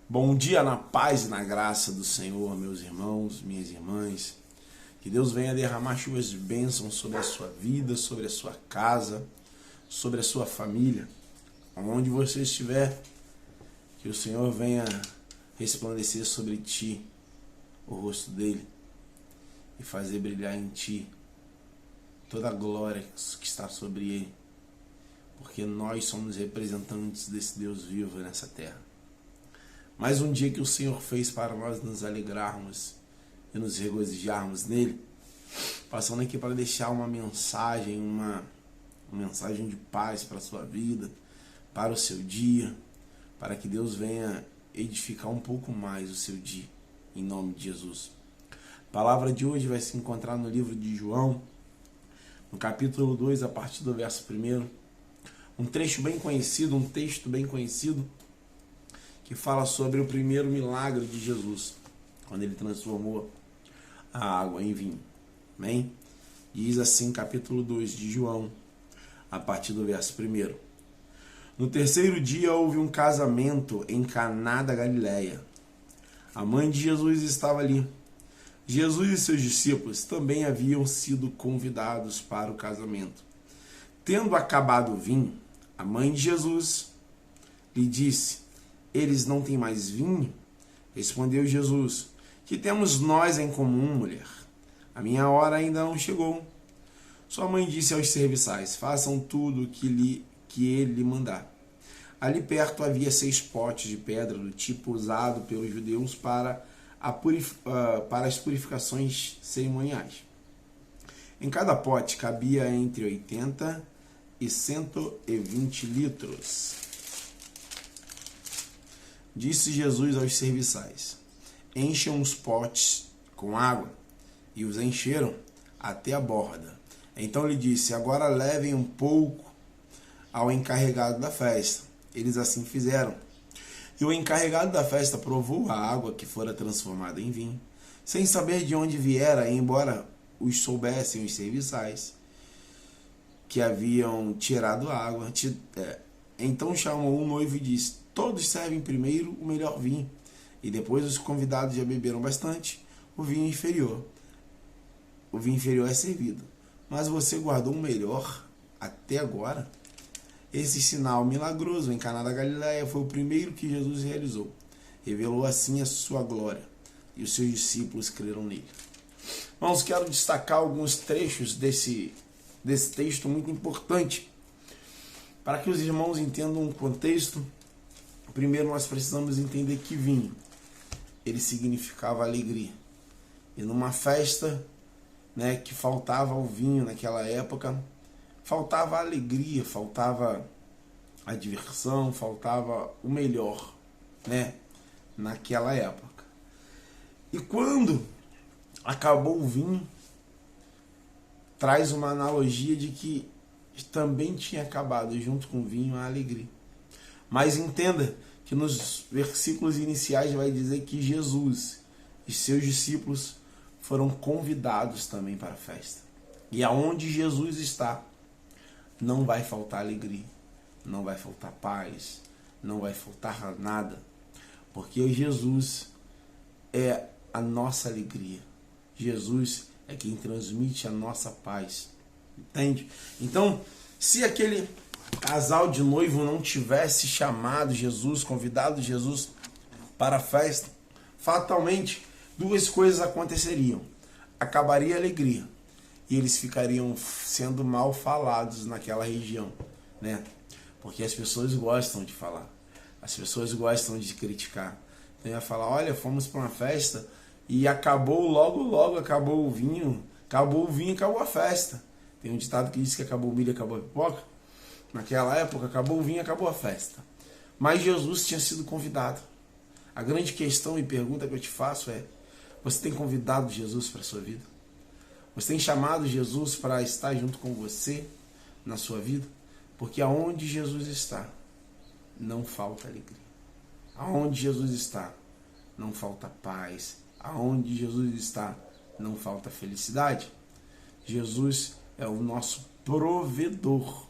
Bom dia na paz e na graça do Senhor, meus irmãos, minhas irmãs. Que Deus venha derramar chuvas de bênçãos sobre a sua vida, sobre a sua casa, sobre a sua família. Onde você estiver, que o Senhor venha resplandecer sobre ti o rosto dele e fazer brilhar em ti toda a glória que está sobre ele. Porque nós somos representantes desse Deus vivo nessa terra. Mais um dia que o Senhor fez para nós nos alegrarmos e nos regozijarmos nele. Passando aqui para deixar uma mensagem de paz para a sua vida, para o seu dia, para que Deus venha edificar um pouco mais o seu dia, em nome de Jesus. A palavra de hoje vai se encontrar no livro de João, no capítulo 2, a partir do verso 1. Um texto bem conhecido, que fala sobre o primeiro milagre de Jesus, quando ele transformou a água em vinho. Amém? Diz assim, capítulo 2 de João, a partir do verso 1. No terceiro dia houve um casamento em Caná da Galileia. A mãe de Jesus estava ali. Jesus e seus discípulos também haviam sido convidados para o casamento. Tendo acabado o vinho, a mãe de Jesus lhe disse: eles não têm mais vinho? Respondeu Jesus: que temos nós em comum, mulher? A minha hora ainda não chegou. Sua mãe disse aos serviçais: façam tudo o que ele lhe mandar. Ali perto havia 6 potes de pedra do tipo usado pelos judeus para as purificações cerimoniais. Em cada pote cabia entre 80 e 120 litros. Disse Jesus aos serviçais: encham os potes com água. E os encheram até a borda. Então lhe disse: agora levem um pouco ao encarregado da festa. Eles assim fizeram. E o encarregado da festa provou a água que fora transformada em vinho, sem saber de onde viera, embora os soubessem os serviçais que haviam tirado a água. Então chamou o noivo e disse: todos servem primeiro o melhor vinho, e depois os convidados já beberam bastante, o vinho inferior. O vinho inferior é servido, mas você guardou o melhor até agora. Esse sinal milagroso em Caná da Galileia foi o primeiro que Jesus realizou. Revelou assim a sua glória, e os seus discípulos creram nele. Irmãos, quero destacar alguns trechos desse texto muito importante, para que os irmãos entendam o contexto. Primeiro nós precisamos entender que vinho, ele significava alegria. E numa festa, que faltava o vinho naquela época, faltava a alegria, faltava a diversão, faltava o melhor, naquela época. E quando acabou o vinho, traz uma analogia de que também tinha acabado junto com o vinho a alegria. Mas entenda que nos versículos iniciais vai dizer que Jesus e seus discípulos foram convidados também para a festa. E aonde Jesus está, não vai faltar alegria, não vai faltar paz, não vai faltar nada. Porque Jesus é a nossa alegria. Jesus é quem transmite a nossa paz. Entende? Então, se aquele casal de noivo não tivesse chamado Jesus, convidado Jesus para a festa, fatalmente 2 coisas aconteceriam. Acabaria a alegria e eles ficariam sendo mal falados naquela região, Porque as pessoas gostam de falar, as pessoas gostam de criticar. Então ia falar: olha, fomos para uma festa e acabou logo acabou o vinho, acabou a festa. Tem um ditado que diz que acabou o milho, acabou a pipoca. Naquela época, acabou o vinho, acabou a festa. Mas Jesus tinha sido convidado. A grande questão e pergunta que eu te faço é: você tem convidado Jesus para a sua vida? Você tem chamado Jesus para estar junto com você na sua vida? Porque aonde Jesus está, não falta alegria. Aonde Jesus está, não falta paz. Aonde Jesus está, não falta felicidade. Jesus é o nosso provedor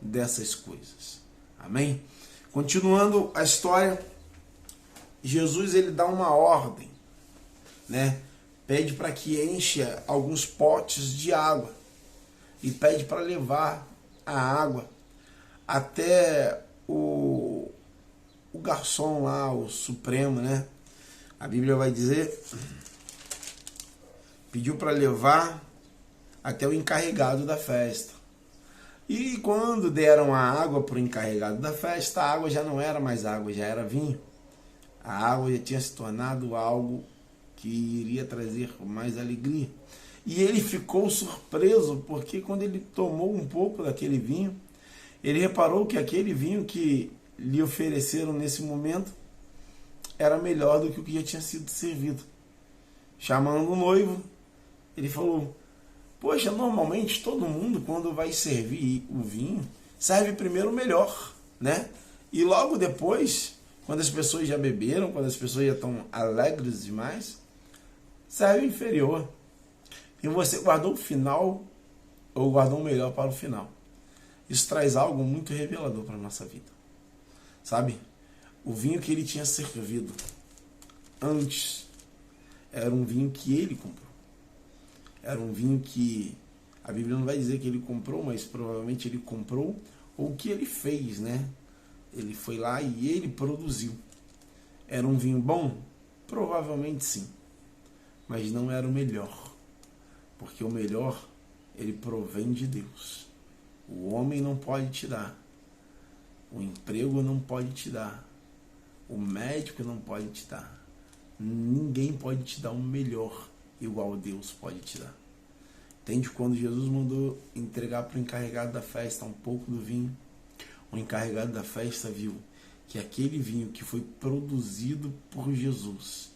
dessas coisas. Amém? Continuando a história, Jesus ele dá uma ordem, né? Pede para que encha alguns potes de água e pede para levar a água até o garçom lá, o Supremo, né? A Bíblia vai dizer, pediu para levar até o encarregado da festa. E quando deram a água para o encarregado da festa, a água já não era mais água, já era vinho. A água já tinha se tornado algo que iria trazer mais alegria. E ele ficou surpreso, porque quando ele tomou um pouco daquele vinho, ele reparou que aquele vinho que lhe ofereceram nesse momento era melhor do que o que já tinha sido servido. Chamando o noivo, ele falou, poxa, normalmente todo mundo quando vai servir o vinho, serve primeiro o melhor, né? E logo depois, quando as pessoas já beberam, quando as pessoas já estão alegres demais, serve o inferior. E você guardou o final ou guardou o melhor para o final. Isso traz algo muito revelador para a nossa vida. Sabe? O vinho que ele tinha servido antes era um vinho que ele comprou. Era um vinho que a Bíblia não vai dizer que ele comprou, mas provavelmente ele comprou ou que ele fez, né? Ele foi lá e ele produziu. Era um vinho bom? Provavelmente sim. Mas não era o melhor. Porque o melhor, ele provém de Deus. O homem não pode te dar. O emprego não pode te dar. O médico não pode te dar. Ninguém pode te dar o melhor igual Deus pode te dar. Entende? Quando Jesus mandou entregar para o encarregado da festa um pouco do vinho, o encarregado da festa viu que aquele vinho que foi produzido por Jesus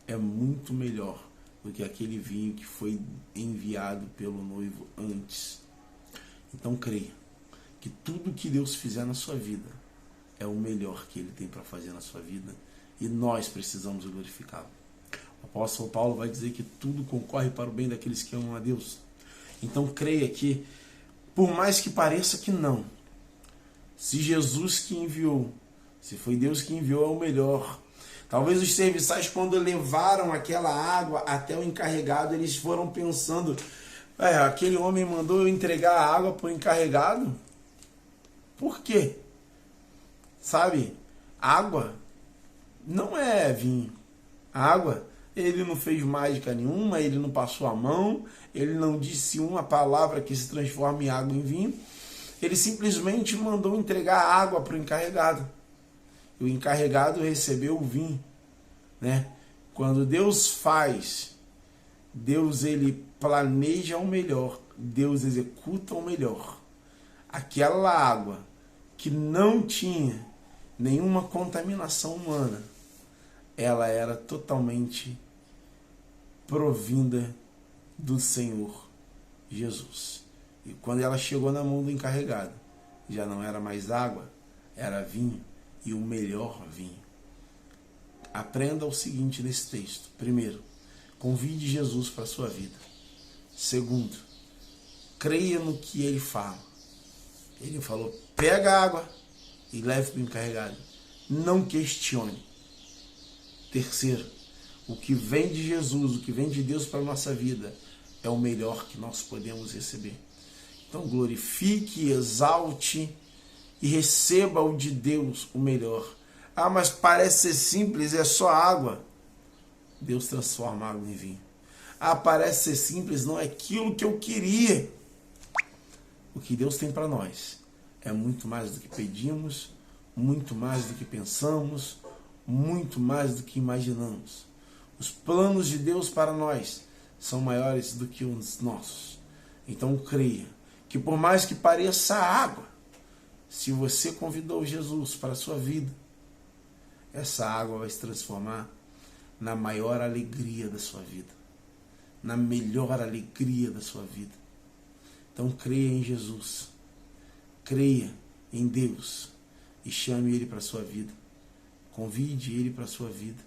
é muito melhor do que aquele vinho que foi enviado pelo noivo antes. Então creia que tudo que Deus fizer na sua vida é o melhor que Ele tem para fazer na sua vida e nós precisamos glorificá-lo. O apóstolo Paulo vai dizer que tudo concorre para o bem daqueles que amam a Deus. Então creia que, por mais que pareça que não, se Jesus que enviou, se foi Deus que enviou, é o melhor. Talvez os serviçais, quando levaram aquela água até o encarregado, eles foram pensando, aquele homem mandou eu entregar a água para o encarregado? Por quê? Sabe, água não é vinho. Água, ele não fez mágica nenhuma, ele não passou a mão, ele não disse uma palavra que se transforma em água em vinho. Ele simplesmente mandou entregar a água para o encarregado. E o encarregado recebeu o vinho, né? Quando Deus faz, Deus ele planeja o melhor, Deus executa o melhor. Aquela água que não tinha nenhuma contaminação humana, ela era totalmente provinda do Senhor Jesus. E quando ela chegou na mão do encarregado, já não era mais água, era vinho, e o melhor vinho. Aprenda o seguinte nesse texto. Primeiro, convide Jesus para a sua vida. Segundo, creia no que ele fala. Ele falou, pega a água e leve para o encarregado. Não questione. Terceiro, o que vem de Jesus, o que vem de Deus para a nossa vida, é o melhor que nós podemos receber. Então glorifique, exalte e receba o de Deus, o melhor. Ah, mas parece ser simples, é só água. Deus transforma água em vinho. Ah, parece ser simples, não é aquilo que eu queria. O que Deus tem para nós é muito mais do que pedimos, muito mais do que pensamos, muito mais do que imaginamos. Os planos de Deus para nós são maiores do que os nossos. Então creia que por mais que pareça água, se você convidou Jesus para a sua vida, essa água vai se transformar na maior alegria da sua vida, na melhor alegria da sua vida. Então creia em Jesus, creia em Deus e chame Ele para a sua vida, convide Ele para a sua vida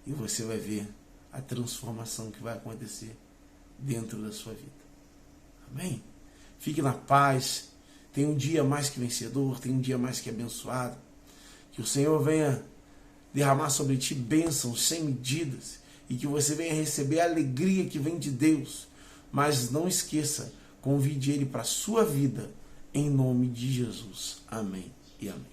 e você vai ver a transformação que vai acontecer dentro da sua vida. Amém? Fique na paz, tenha um dia mais que vencedor, tenha um dia mais que abençoado, que o Senhor venha derramar sobre ti bênçãos sem medidas e que você venha receber a alegria que vem de Deus. Mas não esqueça, convide Ele para a sua vida, em nome de Jesus. Amém e amém.